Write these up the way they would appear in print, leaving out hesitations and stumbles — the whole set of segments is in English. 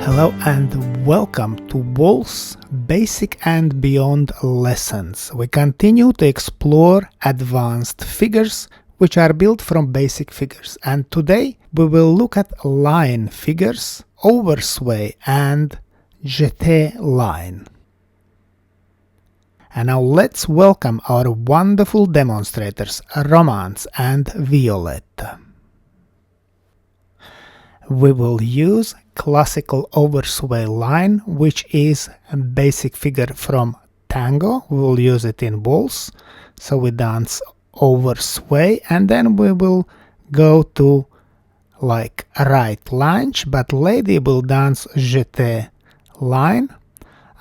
Hello and welcome to Waltz Basic and Beyond lessons. We continue to explore advanced figures which are built from basic figures, and today we will look at line figures, Oversway and Jete line. And now let's welcome our wonderful demonstrators, Romance and Violetta. We will use classical oversway line, which is a basic figure from tango. We will use it in waltz. So we dance oversway and then we will go to like a right lunge, but lady will dance jete line.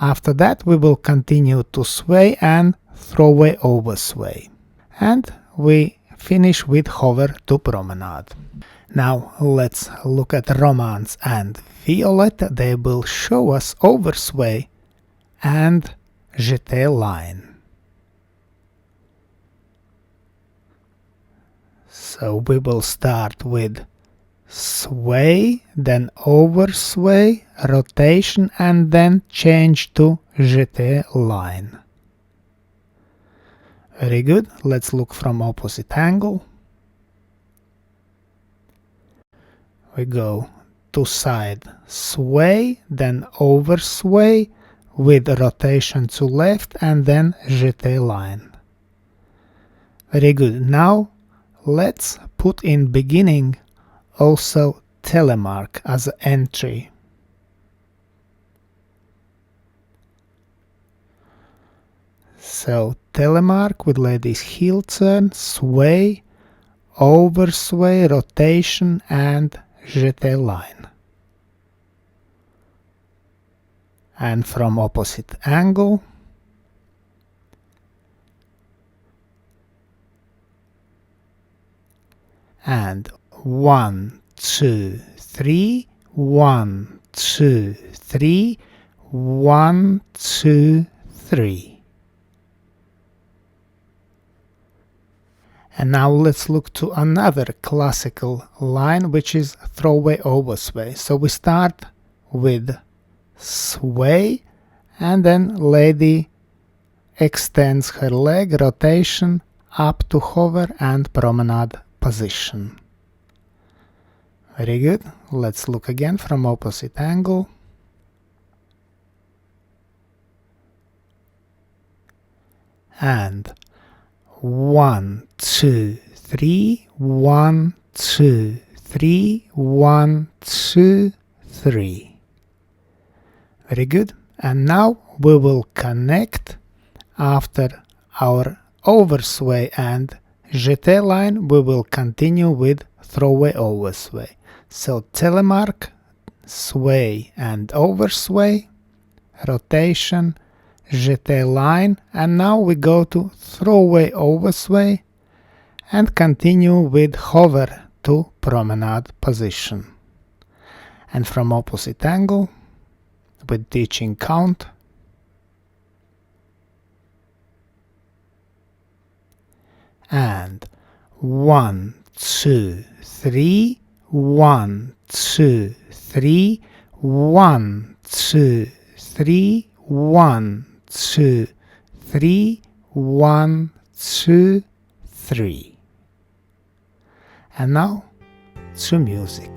After that we will continue to sway and throw away oversway. And we finish with hover to promenade. Now let's look at Romance and Violetta. They will show us oversway and jete line. So we will start with sway, then oversway, rotation, and then change to jete line. Very good. Let's look from opposite angle. We go to side sway, then oversway with rotation to left and then jete line. Very good. Now let's put in beginning also telemark as an entry. So telemark with lady's heel turn, sway, oversway, rotation and jete line. And from opposite angle and 1, 2, 3, 1, 2, 3, 1, 2, 3. And now let's look to another classical line, which is throwaway oversway. So we start with sway and then lady extends her leg, rotation up to hover and promenade position. Very good. Let's look again from opposite angle. And 1, 2, 3, 1, 2, 3, 1, 2, 3. Very good. And now we will connect after our oversway and jete line. We will continue with throwaway oversway. So telemark, sway and oversway, rotation, jete line, and now we go to throwaway oversway and continue with hover to promenade position. And from opposite angle with teaching count. And 1, 2, 3, 1, 2, 3, 1, 2, 3, 1, 2, 3, 1, 2, 3. And now to music.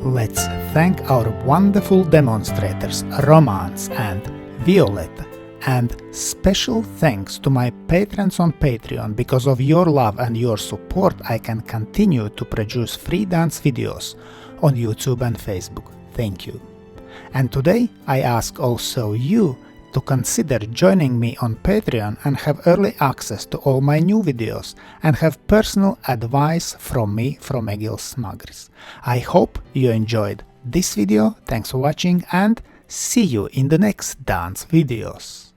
Let's thank our wonderful demonstrators, Romance and Violetta. And special thanks to my patrons on Patreon. Because of your love and your support, I can continue to produce free dance videos on YouTube and Facebook. Thank you. And today I ask also you to consider joining me on Patreon and have early access to all my new videos and have personal advice from me, from Egils Smagris. I hope you enjoyed this video. Thanks for watching and see you in the next dance videos.